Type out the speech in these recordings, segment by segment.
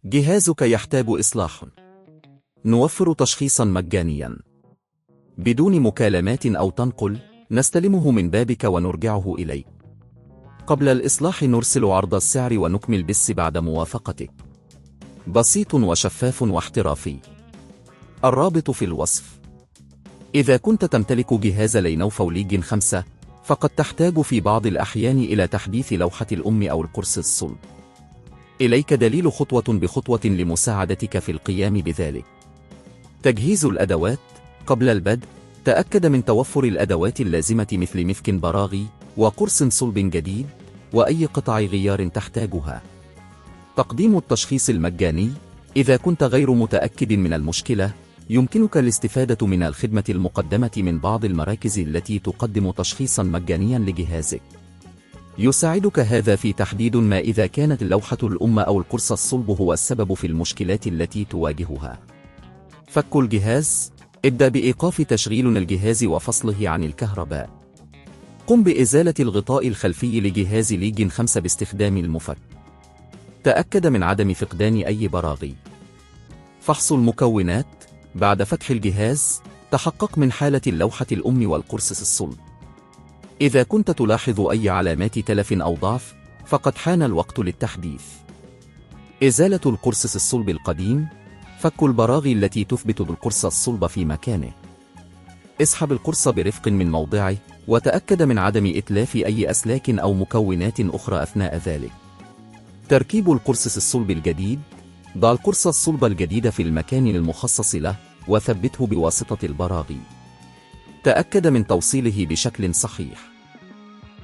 جهازك يحتاج إصلاح. نوفر تشخيصا مجانيا بدون مكالمات أو تنقل، نستلمه من بابك ونرجعه إليك. قبل الإصلاح نرسل عرض السعر ونكمل بس بعد موافقتك. بسيط وشفاف واحترافي. الرابط في الوصف. إذا كنت تمتلك جهاز لينوفو ليج 5 فقد تحتاج في بعض الأحيان إلى تحديث لوحة الأم أو القرص الصلب. إليك دليل خطوة بخطوة لمساعدتك في القيام بذلك. تجهيز الأدوات. قبل البدء تأكد من توفر الأدوات اللازمة مثل مفك براغي وقرص صلب جديد وأي قطع غيار تحتاجها. تقديم التشخيص المجاني. إذا كنت غير متأكد من المشكلة يمكنك الاستفادة من الخدمة المقدمة من بعض المراكز التي تقدم تشخيصا مجانيا لجهازك. يساعدك هذا في تحديد ما إذا كانت اللوحة الأم أو القرص الصلب هو السبب في المشكلات التي تواجهها. فك الجهاز. ابدأ بإيقاف تشغيل الجهاز وفصله عن الكهرباء. قم بإزالة الغطاء الخلفي لجهاز ليج 5 باستخدام المفك. تأكد من عدم فقدان أي براغي. فحص المكونات. بعد فتح الجهاز تحقق من حالة اللوحة الأم والقرص الصلب. إذا كنت تلاحظ أي علامات تلف أو ضعف فقد حان الوقت للتحديث. إزالة القرص الصلب القديم. فك البراغي التي تثبت القرص الصلب في مكانه. اسحب القرص برفق من موضعه وتأكد من عدم إتلاف أي أسلاك أو مكونات أخرى أثناء ذلك. تركيب القرص الصلب الجديد. ضع القرص الصلب الجديد في المكان المخصص له وثبته بواسطة البراغي. تأكد من توصيله بشكل صحيح.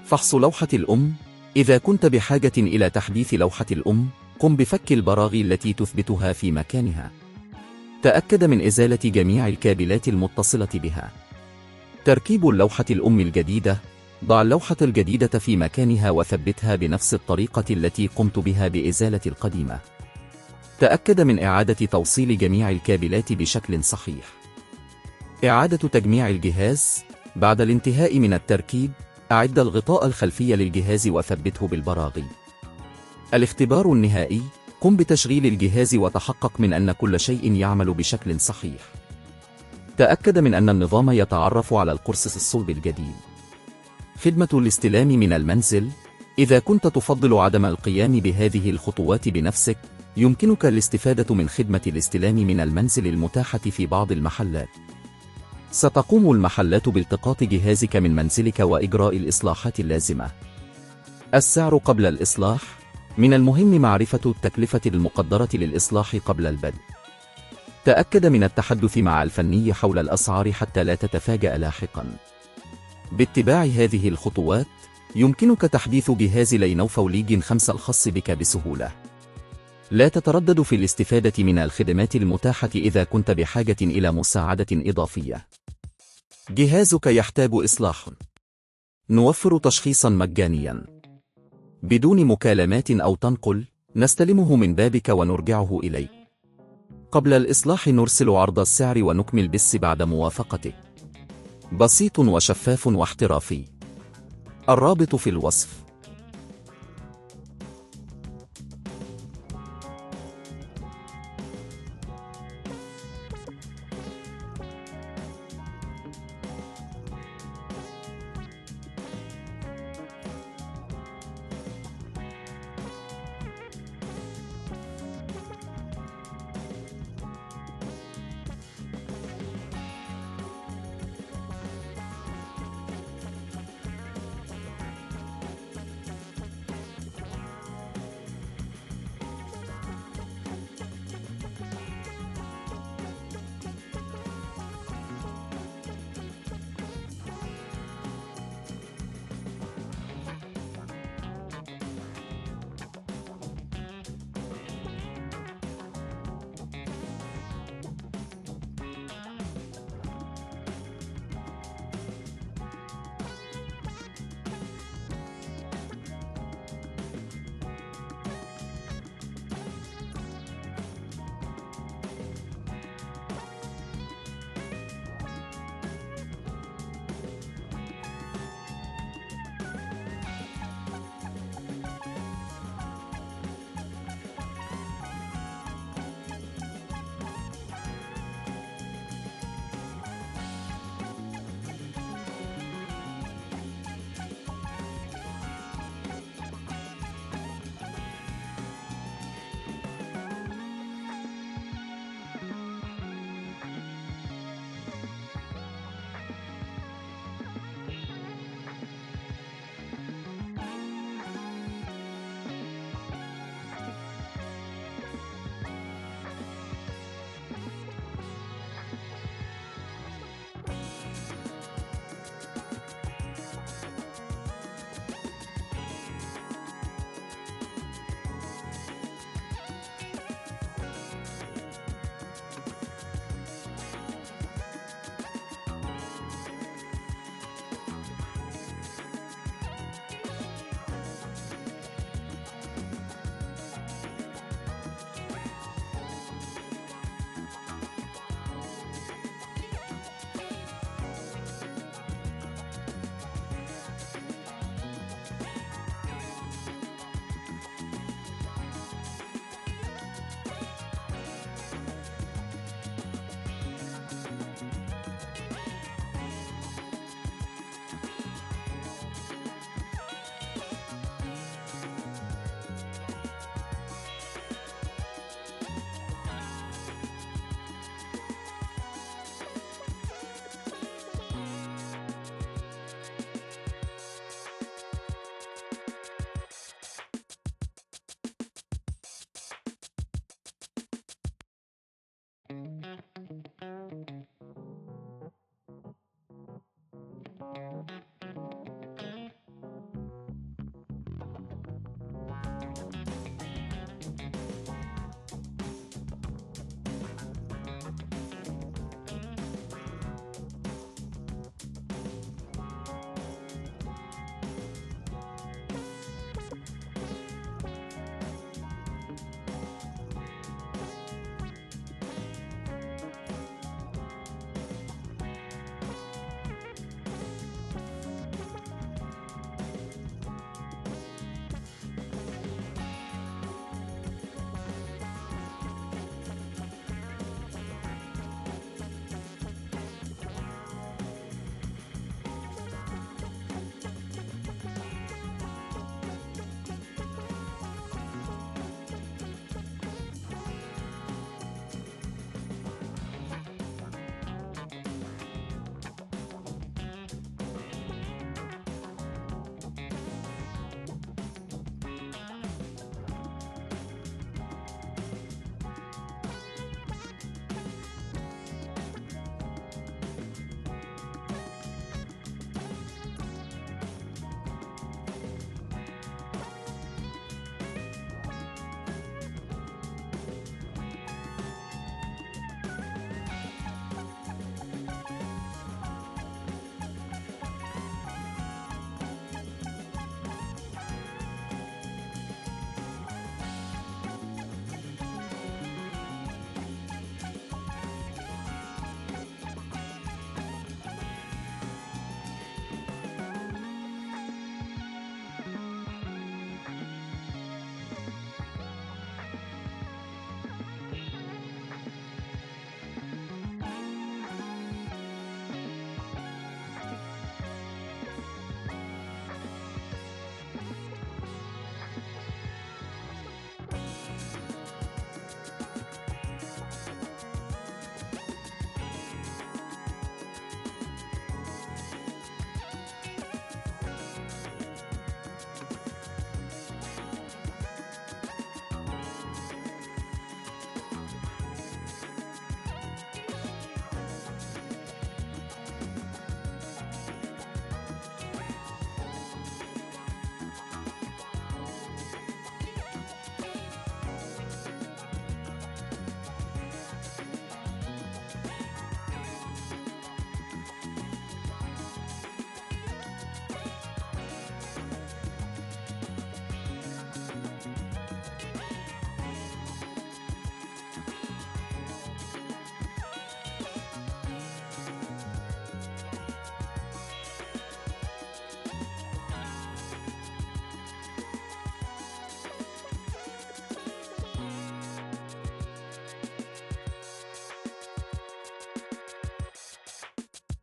فحص لوحة الأم. إذا كنت بحاجة إلى تحديث لوحة الأم قم بفك البراغي التي تثبتها في مكانها. تأكد من إزالة جميع الكابلات المتصلة بها. تركيب اللوحة الأم الجديدة. ضع اللوحة الجديدة في مكانها وثبتها بنفس الطريقة التي قمت بها بإزالة القديمة. تأكد من إعادة توصيل جميع الكابلات بشكل صحيح. إعادة تجميع الجهاز. بعد الانتهاء من التركيب أعد الغطاء الخلفي للجهاز وثبته بالبراغي. الاختبار النهائي. قم بتشغيل الجهاز وتحقق من أن كل شيء يعمل بشكل صحيح. تأكد من أن النظام يتعرف على القرص الصلب الجديد. خدمة الاستلام من المنزل. إذا كنت تفضل عدم القيام بهذه الخطوات بنفسك يمكنك الاستفادة من خدمة الاستلام من المنزل المتاحة في بعض المحلات. ستقوم المحلات بالتقاط جهازك من منزلك وإجراء الإصلاحات اللازمة. السعر قبل الإصلاح. من المهم معرفة التكلفة المقدرة للإصلاح قبل البدء. تأكد من التحدث مع الفني حول الأسعار حتى لا تتفاجأ لاحقا. باتباع هذه الخطوات يمكنك تحديث جهاز لينوفو ليج 5 الخاص بك بسهولة. لا تتردد في الاستفادة من الخدمات المتاحة إذا كنت بحاجة إلى مساعدة إضافية. جهازك يحتاج إصلاح. نوفر تشخيصا مجانيا بدون مكالمات أو تنقل، نستلمه من بابك ونرجعه إليك. قبل الإصلاح نرسل عرض السعر ونكمل بس بعد موافقتك. بسيط وشفاف واحترافي. الرابط في الوصف.